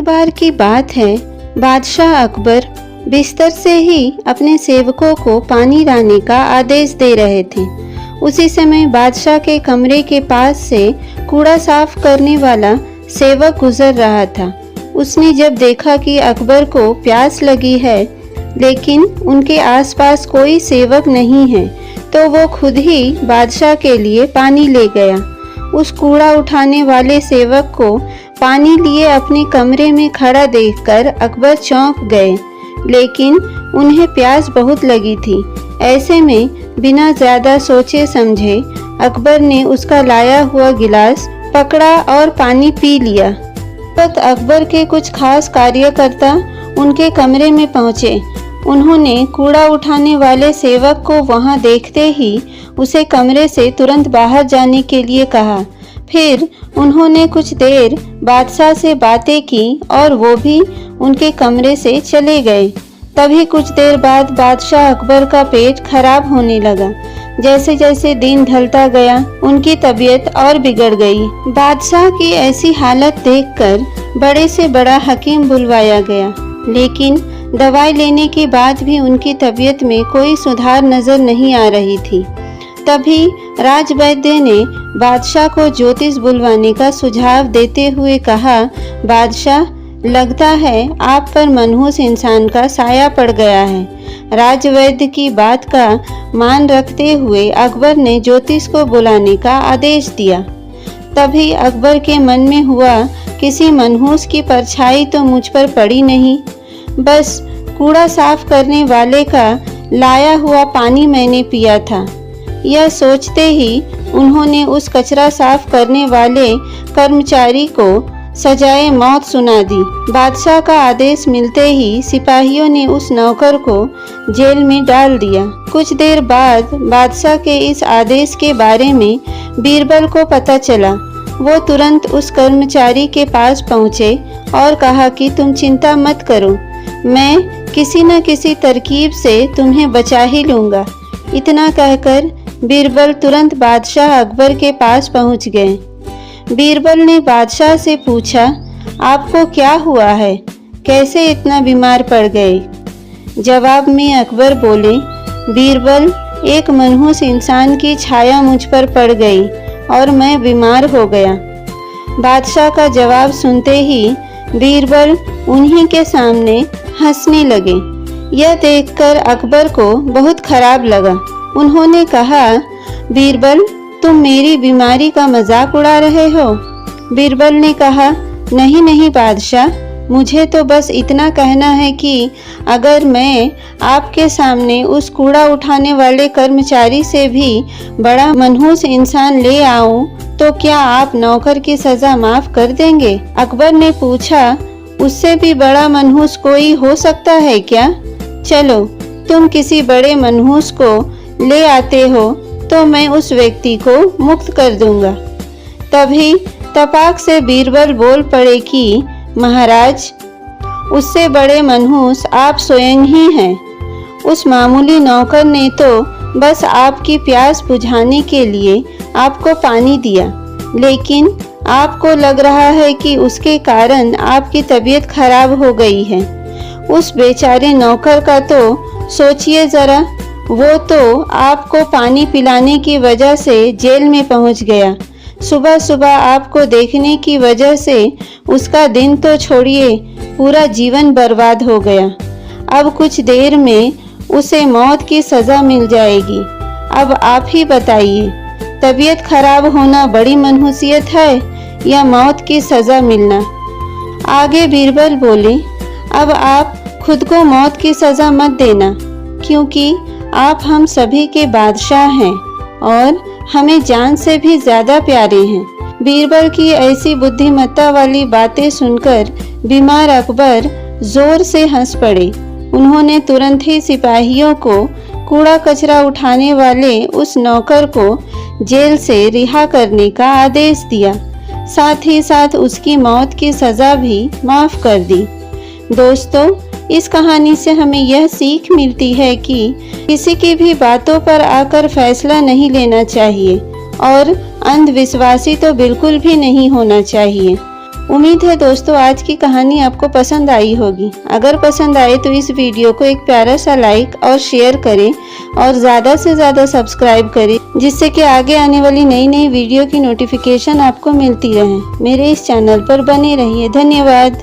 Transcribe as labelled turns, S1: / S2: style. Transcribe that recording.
S1: बार की बात है, बादशाह अकबर बिस्तर से ही अपने सेवकों को पानी लाने का आदेश दे रहे थे। उसी समय बादशाह के कमरे के पास से कूड़ा साफ करने वाला सेवक गुजर रहा था। उसने जब देखा कि अकबर को प्यास लगी है लेकिन उनके आसपास कोई सेवक नहीं है, तो वो खुद ही बादशाह के लिए पानी ले गया। उस कूड़ा उठाने वाले सेवक को पानी लिए अपने कमरे में खड़ा देखकर अकबर चौंक गए, लेकिन उन्हें प्यास बहुत लगी थी। ऐसे में बिना ज्यादा सोचे समझे अकबर ने उसका लाया हुआ गिलास पकड़ा और पानी पी लिया। तब अकबर के कुछ खास कार्यकर्ता उनके कमरे में पहुंचे। उन्होंने कूड़ा उठाने वाले सेवक को वहां देखते ही उसे कमरे से तुरंत बाहर जाने के लिए कहा। फिर उन्होंने कुछ देर बादशाह से बातें की और वो भी उनके कमरे से चले गए। तभी कुछ देर बाद बादशाह अकबर का पेट खराब होने लगा। जैसे जैसे दिन ढलता गया उनकी तबीयत और बिगड़ गई। बादशाह की ऐसी हालत देखकर बड़े से बड़ा हकीम बुलवाया गया, लेकिन दवाई लेने के बाद भी उनकी तबीयत में कोई सुधार नजर नहीं आ रही थी। तभी राजवैद्य ने बादशाह को ज्योतिष बुलवाने का सुझाव देते हुए कहा, बादशाह, लगता है आप पर मनहूस इंसान का साया पड़ गया है। राजवैद्य की बात का मान रखते हुए अकबर ने ज्योतिष को बुलाने का आदेश दिया। तभी अकबर के मन में हुआ, किसी मनहूस की परछाई तो मुझ पर पड़ी नहीं, बस कूड़ा साफ करने वाले का लाया हुआ पानी मैंने पिया था। यह सोचते ही उन्होंने उस कचरा साफ करने वाले कर्मचारी को सजाए मौत सुना दी। बादशाह का आदेश मिलते ही सिपाहियों ने उस नौकर को जेल में डाल दिया। कुछ देर बाद बादशाह के इस आदेश के बारे में बीरबल को पता चला। वो तुरंत उस कर्मचारी के पास पहुंचे और कहा कि तुम चिंता मत करो, मैं किसी न किसी तरकीब से तुम्हें बचा ही लूंगा। इतना कहकर बीरबल तुरंत बादशाह अकबर के पास पहुंच गए। बीरबल ने बादशाह से पूछा, आपको क्या हुआ है, कैसे इतना बीमार पड़ गए? जवाब में अकबर बोले, बीरबल, एक मनहूस इंसान की छाया मुझ पर पड़ गई और मैं बीमार हो गया। बादशाह का जवाब सुनते ही बीरबल उन्हीं के सामने हंसने लगे। यह देखकर अकबर को बहुत खराब लगा। उन्होंने कहा, बीरबल, तुम मेरी बीमारी का मजाक उड़ा रहे हो? बीरबल ने कहा, नहीं नहीं बादशाह, मुझे तो बस इतना कहना है कि अगर मैं आपके सामने उस कूड़ा उठाने वाले कर्मचारी से भी बड़ा मनहूस इंसान ले आऊं, तो क्या आप नौकर की सजा माफ कर देंगे? अकबर ने पूछा, उससे भी बड़ा मनहूस कोई हो सकता है क्या? चलो, तुम किसी बड़े मनहूस को ले आते हो तो मैं उस व्यक्ति को मुक्त कर दूंगा। तभी तपाक से बीरबल बोल पड़े कि महाराज, उससे बड़े मनहूस आप स्वयं ही हैं। उस मामूली नौकर ने तो बस आपकी प्यास बुझाने के लिए आपको पानी दिया, लेकिन आपको लग रहा है कि उसके कारण आपकी तबीयत खराब हो गई है। उस बेचारे नौकर का तो सोचिए जरा, वो तो आपको पानी पिलाने की वजह से जेल में पहुंच गया। सुबह सुबह आपको देखने की वजह से उसका दिन तो छोड़िए, पूरा जीवन बर्बाद हो गया। अब कुछ देर में उसे मौत की सजा मिल जाएगी। अब आप ही बताइए, तबीयत खराब होना बड़ी मनहूसियत है या मौत की सजा मिलना? आगे बीरबल बोले, अब आप खुद को मौत की सजा मत देना, क्योंकि आप हम सभी के बादशाह हैं और हमें जान से भी ज्यादा प्यारे हैं। बीरबल की ऐसी बुद्धिमत्ता वाली बातें सुनकर बीमार अकबर जोर से हंस पड़े। उन्होंने तुरंत ही सिपाहियों को कूड़ा कचरा उठाने वाले उस नौकर को जेल से रिहा करने का आदेश दिया। साथ ही साथ उसकी मौत की सजा भी माफ कर दी। दोस्तों, इस कहानी से हमें यह सीख मिलती है कि किसी की भी बातों पर आकर फैसला नहीं लेना चाहिए और अंधविश्वासी तो बिल्कुल भी नहीं होना चाहिए। उम्मीद है दोस्तों आज की कहानी आपको पसंद आई होगी। अगर पसंद आए तो इस वीडियो को एक प्यारा सा लाइक और शेयर करें और ज़्यादा से ज़्यादा सब्सक्राइब करें, जिससे कि आगे आने वाली नई नई वीडियो की नोटिफिकेशन आपको मिलती रहे। मेरे इस चैनल पर बने रहिए। धन्यवाद।